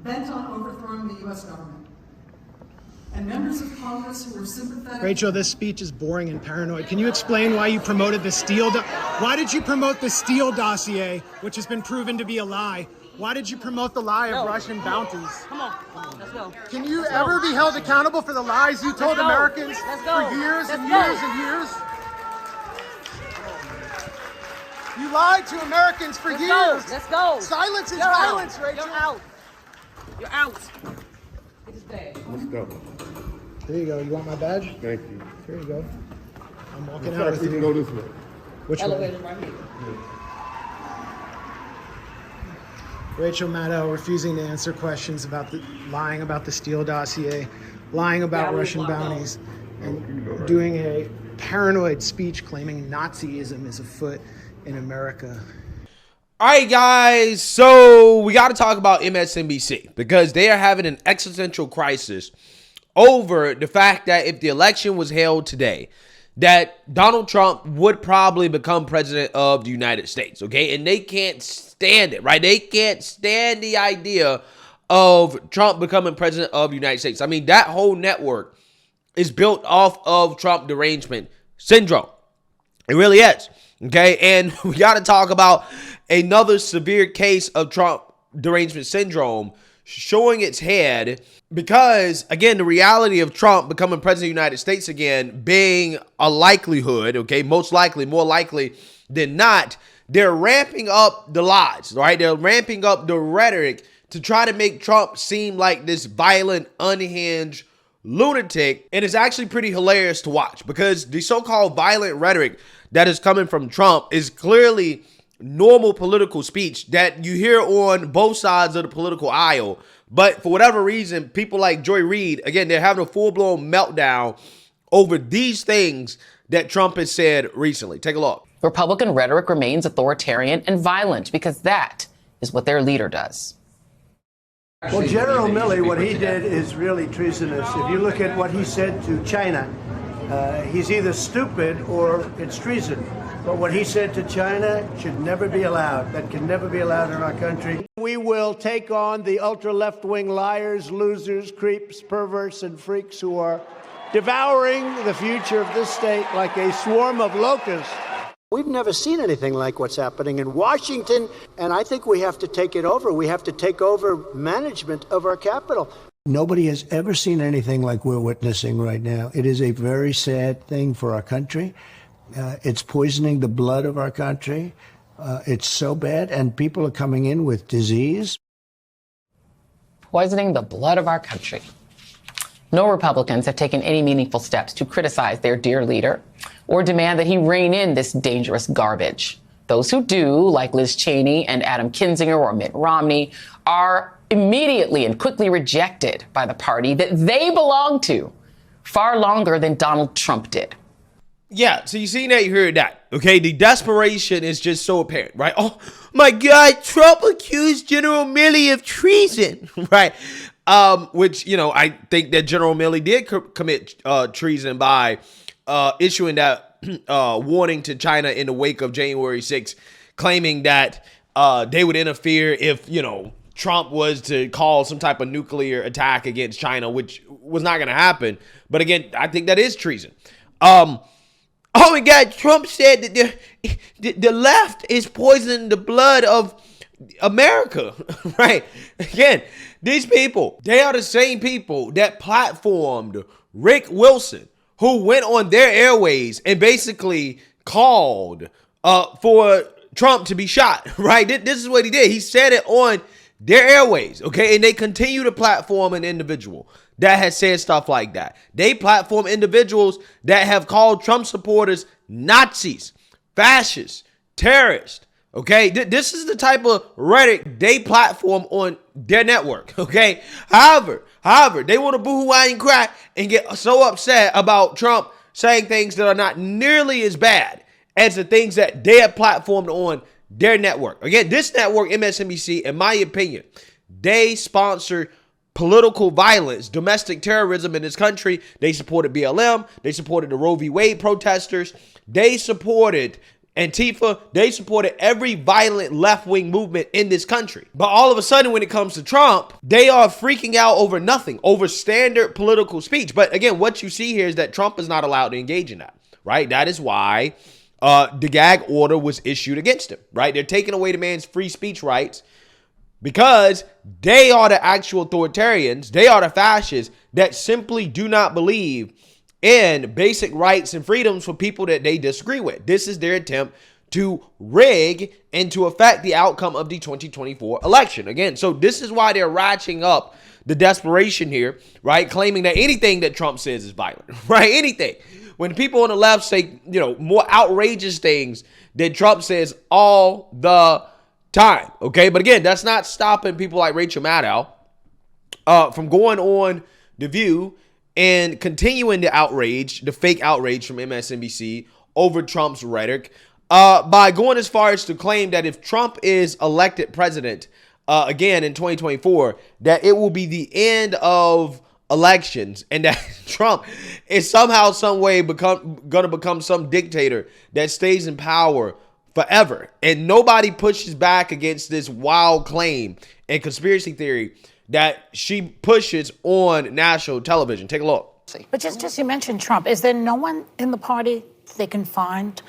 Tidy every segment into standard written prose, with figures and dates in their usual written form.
bent on overthrowing the U.S. government. And members of Congress who were sympathetic... Rachel, this speech is boring and paranoid. Can you explain why you promoted the Steele... Why did you promote the Steele dossier, which has been proven to be a lie? Why did you promote the lie of Russian bounties? Come on, let's go. Can you ever be held accountable for the lies you told Americans for years and years and years? You lied to Americans for years. Let's go. Silence is violence, Rachel. You're out. You're out. Get this bag. Let's go. There you go. You want my badge? Thank you. Here you go. I'm walking In out fact, with we you. can go this way. Which Elevator way? right here. Rachel Maddow refusing to answer questions about lying about the Steele dossier, lying about Russian bounties, and doing a paranoid speech claiming Nazism is afoot in America. All right, guys, so we got to talk about MSNBC because they are having an existential crisis over the fact that if the election was held today, that Donald Trump would probably become president of the United States, okay? And they can't stand it, right? They can't stand the idea of Trump becoming president of the United States. I mean, that whole network is built off of Trump derangement syndrome. It really is, okay? And we got to talk about another severe case of Trump derangement syndrome showing its head because, again, the reality of Trump becoming president of the United States again being a likelihood, okay, most likely, more likely than not, they're ramping up the lies, right? They're ramping up the rhetoric to try to make Trump seem like this violent, unhinged lunatic. And it's actually pretty hilarious to watch because the so-called violent rhetoric that is coming from Trump is clearly normal political speech that you hear on both sides of the political aisle. But for whatever reason, people like Joy Reid, again, they're having a full-blown meltdown over these things that Trump has said recently. Take a look. Republican rhetoric remains authoritarian and violent because that is what their leader does. Well, General Milley, what he did is really treasonous. If you look at what he said to China, he's either stupid or it's treason. But what he said to China should never be allowed. That can never be allowed in our country. We will take on the ultra-left-wing liars, losers, creeps, perverts, and freaks who are devouring the future of this state like a swarm of locusts. We've never seen anything like what's happening in Washington, and I think we have to take it over. We have to take over management of our capital. Nobody has ever seen anything like we're witnessing right now. It is a very sad thing for our country. It's poisoning the blood of our country. It's so bad, and people are coming in with disease. Poisoning the blood of our country. No Republicans have taken any meaningful steps to criticize their dear leader or demand that he rein in this dangerous garbage. Those who do, like Liz Cheney and Adam Kinzinger or Mitt Romney, are immediately and quickly rejected by the party that they belong to far longer than Donald Trump did. Yeah, so you see that, you heard that, okay? The desperation is just so apparent, right? Oh, my God, Trump accused General Milley of treason, right? Which, you know, I think that General Milley did commit treason by issuing that warning to China in the wake of January 6th, claiming that they would interfere if, you know, Trump was to call some type of nuclear attack against China, which was not going to happen. But again, I think that is treason. Oh my God, Trump said that the left is poisoning the blood of America, right? Again, these people, they are the same people that platformed Rick Wilson, who went on their airways and basically called for Trump to be shot, right? This is what he did. He said it on their airways, okay? And they continue to platform an individual that has said stuff like that. They platform individuals that have called Trump supporters Nazis, fascists, terrorists, okay? This is the type of rhetoric they platform on their network, okay? However, they want to boo-hoo and cry and get so upset about Trump saying things that are not nearly as bad as the things that they have platformed on their network. Again, this network, MSNBC, in my opinion, they sponsor political violence, domestic terrorism in this country. They supported BLM. They supported the Roe v. Wade protesters. They supported Antifa, they supported every violent left-wing movement in this country. But all of a sudden, when it comes to Trump, they are freaking out over nothing, over standard political speech. But again, what you see here is that Trump is not allowed to engage in that, right? That is why the gag order was issued against him, right? They're taking away the man's free speech rights because they are the actual authoritarians. They are the fascists that simply do not believe in basic rights and freedoms for people that they disagree with. This is their attempt to rig and to affect the outcome of the 2024 election. Again, so this is why they're ratcheting up the desperation here, right? Claiming that anything that Trump says is violent, right? Anything. When people on the left say, more outrageous things than Trump says all the time, okay? But again, that's not stopping people like Rachel Maddow from going on The View and continuing the outrage, the fake outrage from MSNBC over Trump's rhetoric by going as far as to claim that if Trump is elected president again in 2024, that it will be the end of elections and that Trump is somehow, some way going to become some dictator that stays in power forever. And nobody pushes back against this wild claim and conspiracy theory that she pushes on national television. Take a look. But just you mentioned Trump. Is there no one in the party they can find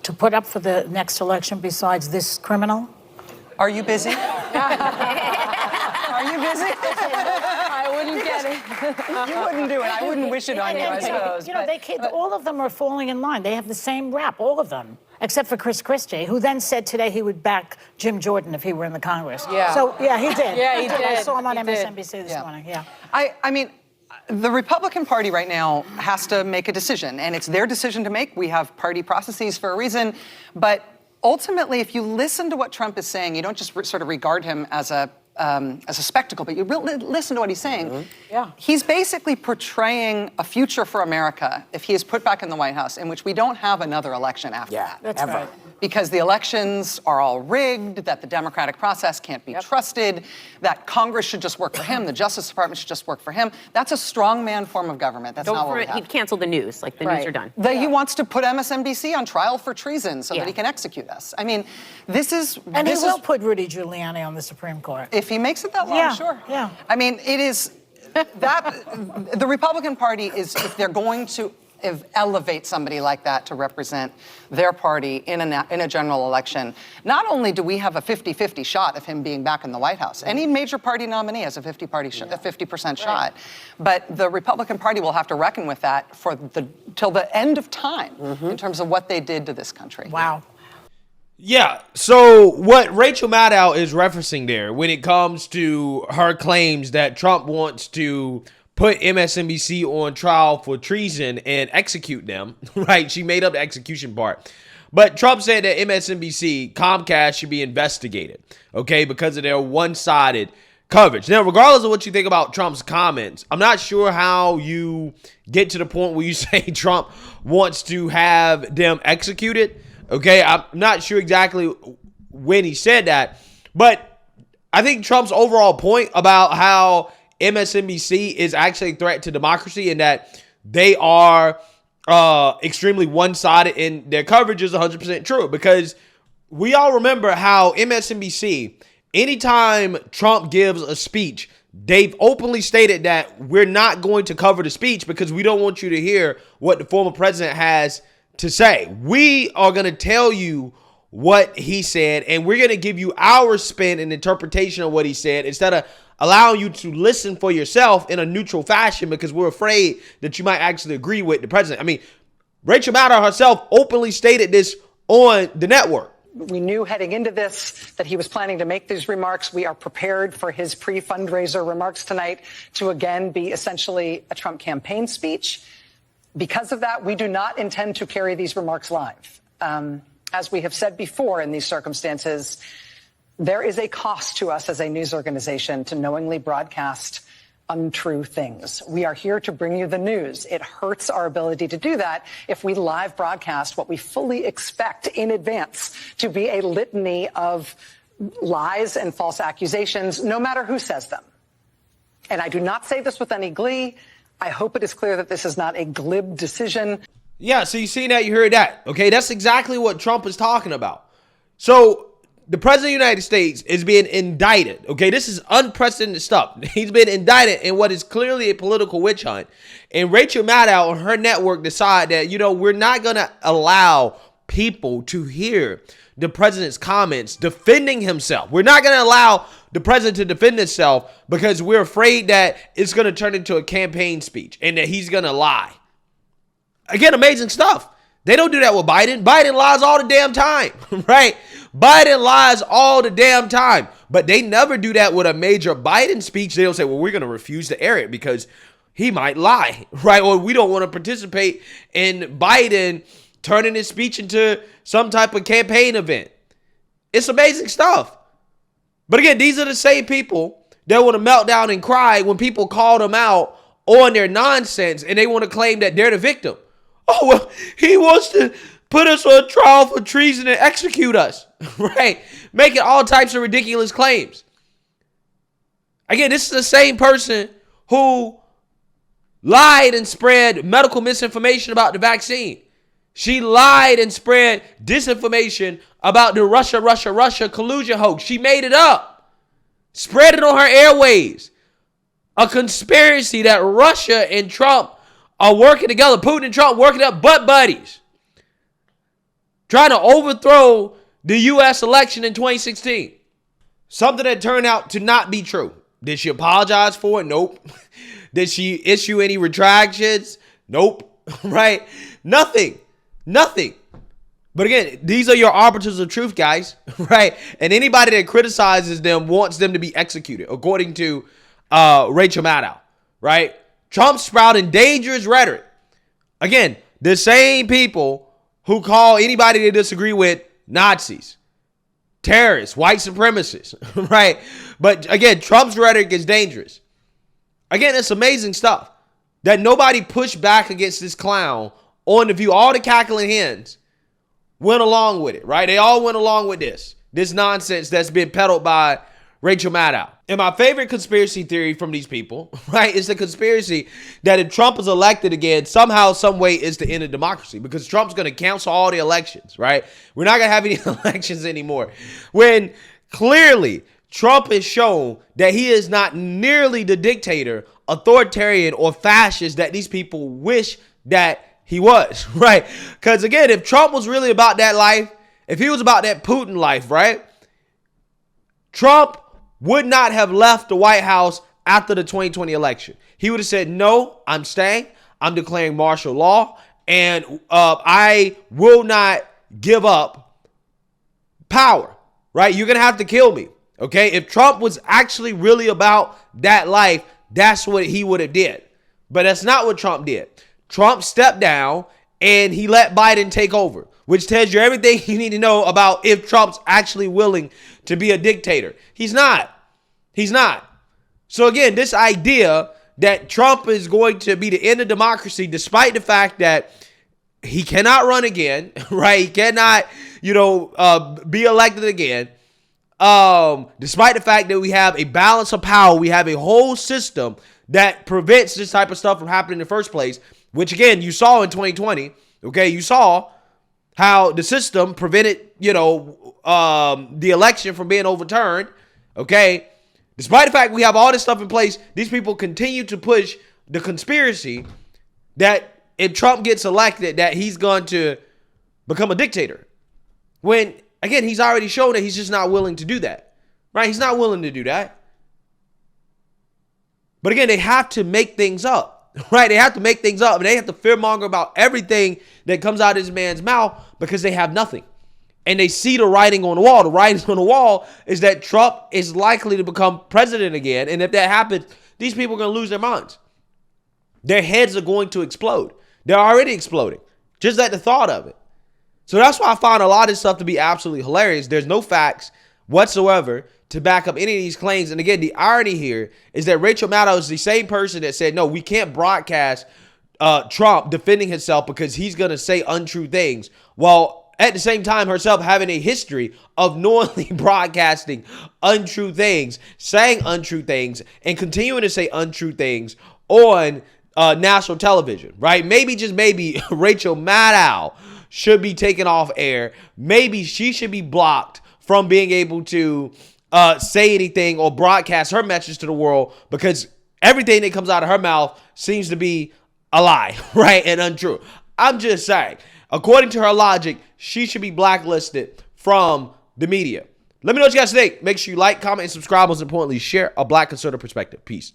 to put up for the next election besides this criminal? Are you busy? Are you busy? I wouldn't get it. You wouldn't do it. I wouldn't wish it on you, I suppose. All of them are falling in line. They have the same rap, all of them, except for Chris Christie, who then said today he would back Jim Jordan if he were in the Congress. Yeah. So, yeah, he did. Yeah, he did. I saw him on He did. MSNBC this morning, yeah. I mean, the Republican Party right now has to make a decision, and it's their decision to make. We have party processes for a reason. But ultimately, if you listen to what Trump is saying, you don't just sort of regard him as a spectacle, but you really listen to what he's saying. Mm-hmm. Yeah. He's basically portraying a future for America if he is put back in the White House in which we don't have another election after that. That's right. Because the elections are all rigged, that the democratic process can't be trusted, that Congress should just work for him, the Justice Department should just work for him. That's a strongman form of government. That's not what we have. He'd cancel the news, like the news are done. He wants to put MSNBC on trial for treason so that he can execute us. I mean, this is... And he will put Rudy Giuliani on the Supreme Court. If he makes it that long, sure. Yeah. I mean, it is... the Republican Party is, if they're going to elevate somebody like that to represent their party in a general election, not only do we have a 50-50 shot of him being back in the White House, any major party nominee has a 50% shot, but the Republican Party will have to reckon with that till the end of time in terms of what they did to this country. Wow. Yeah, so what Rachel Maddow is referencing there when it comes to her claims that Trump wants to put MSNBC on trial for treason and execute them, right? She made up the execution part. But Trump said that MSNBC, Comcast, should be investigated, okay, because of their one-sided coverage. Now, regardless of what you think about Trump's comments, I'm not sure how you get to the point where you say Trump wants to have them executed, okay? I'm not sure exactly when he said that, but I think Trump's overall point about how MSNBC is actually a threat to democracy and that they are extremely one-sided in their coverage is 100% true, because we all remember how MSNBC, anytime Trump gives a speech, they've openly stated that we're not going to cover the speech because we don't want you to hear what the former president has to say. We are going to tell you what he said, and we're going to give you our spin and interpretation of what he said instead of allowing you to listen for yourself in a neutral fashion because we're afraid that you might actually agree with the president. I mean, Rachel Maddow herself openly stated this on the network. We knew heading into this that he was planning to make these remarks. We are prepared for his pre-fundraiser remarks tonight to again be essentially a Trump campaign speech. Because of that, we do not intend to carry these remarks live. As we have said before in these circumstances, there is a cost to us as a news organization to knowingly broadcast untrue things. We are here to bring you the news. It hurts our ability to do that if we live broadcast what we fully expect in advance to be a litany of lies and false accusations, no matter who says them. And I do not say this with any glee. I hope it is clear that this is not a glib decision. Yeah, so you seen that, you heard that. Okay, that's exactly what Trump is talking about. So the president of the United States is being indicted. Okay, this is unprecedented stuff. He's been indicted in what is clearly a political witch hunt. And Rachel Maddow and her network decide that, we're not going to allow people to hear the president's comments defending himself. We're not going to allow the president to defend himself because we're afraid that it's going to turn into a campaign speech and that he's going to lie. Again, amazing stuff. They don't do that with Biden. Biden lies all the damn time, right? Biden lies all the damn time. But they never do that with a major Biden speech. They'll say, well, we're going to refuse to air it because he might lie, right? Or we don't want to participate in Biden turning his speech into some type of campaign event. It's amazing stuff. But again, these are the same people that want to melt down and cry when people call them out on their nonsense and they want to claim that they're the victim. Oh, well, he wants to put us on trial for treason and execute us, right? Making all types of ridiculous claims. Again, this is the same person who lied and spread medical misinformation about the vaccine. She lied and spread disinformation about the Russia collusion hoax. She made it up, spread it on her airwaves. A conspiracy that Russia and Trump are working together. Putin and Trump working up butt buddies. Trying to overthrow the U.S. election in 2016. Something that turned out to not be true. Did she apologize for it? Nope. Did she issue any retractions? Nope. Right? Nothing. But again, these are your arbiters of truth, guys. Right? And anybody that criticizes them wants them to be executed, according to Rachel Maddow. Right? Trump sprouting dangerous rhetoric. Again, the same people who call anybody they disagree with Nazis, terrorists, white supremacists, right? But again, Trump's rhetoric is dangerous. Again, it's amazing stuff that nobody pushed back against this clown on The View. All the cackling hens went along with it, right? They all went along with this nonsense that's been peddled by Rachel Maddow. And my favorite conspiracy theory from these people, right, is the conspiracy that if Trump is elected again, somehow, some way is the end of democracy because Trump's going to cancel all the elections, right? We're not going to have any elections anymore. When clearly Trump has shown that he is not nearly the dictator, authoritarian, or fascist that these people wish that he was, right? Because again, if Trump was really about that life, if he was about that Putin life, right, Trump would not have left the White House after the 2020 election. He would have said, no, I'm staying. I'm declaring martial law. And I will not give up power, right? You're going to have to kill me, okay? If Trump was actually really about that life, that's what he would have did. But that's not what Trump did. Trump stepped down and he let Biden take over, which tells you everything you need to know about if Trump's actually willing to be a dictator. He's not. So again, this idea that Trump is going to be the end of democracy, despite the fact that he cannot run again, right? He cannot, be elected again. Despite the fact that we have a balance of power, we have a whole system that prevents this type of stuff from happening in the first place, which again, you saw in 2020, okay? You saw how the system prevented, the election from being overturned, okay? Despite the fact we have all this stuff in place, these people continue to push the conspiracy that if Trump gets elected, that he's going to become a dictator. When, again, he's already shown that he's just not willing to do that, right? He's not willing to do that. But again, they have to make things up, right? They have to make things up, and they have to fearmonger about everything that comes out of this man's mouth because they have nothing. And they see the writing on the wall. The writing on the wall is that Trump is likely to become president again. And if that happens, these people are going to lose their minds. Their heads are going to explode. They're already exploding, just at the thought of it. So that's why I find a lot of this stuff to be absolutely hilarious. There's no facts whatsoever to back up any of these claims. And again, the irony here is that Rachel Maddow is the same person that said, no, we can't broadcast Trump defending himself because he's going to say untrue things. While at the same time, herself having a history of knowingly broadcasting untrue things, saying untrue things, and continuing to say untrue things on national television, right? Maybe, just maybe, Rachel Maddow should be taken off air. Maybe she should be blocked from being able to say anything or broadcast her message to the world, because everything that comes out of her mouth seems to be a lie, right, and untrue. I'm just saying, according to her logic, she should be blacklisted from the media. Let me know what you guys think. Make sure you like, comment, and subscribe. Most importantly, share a Black conservative perspective. Peace.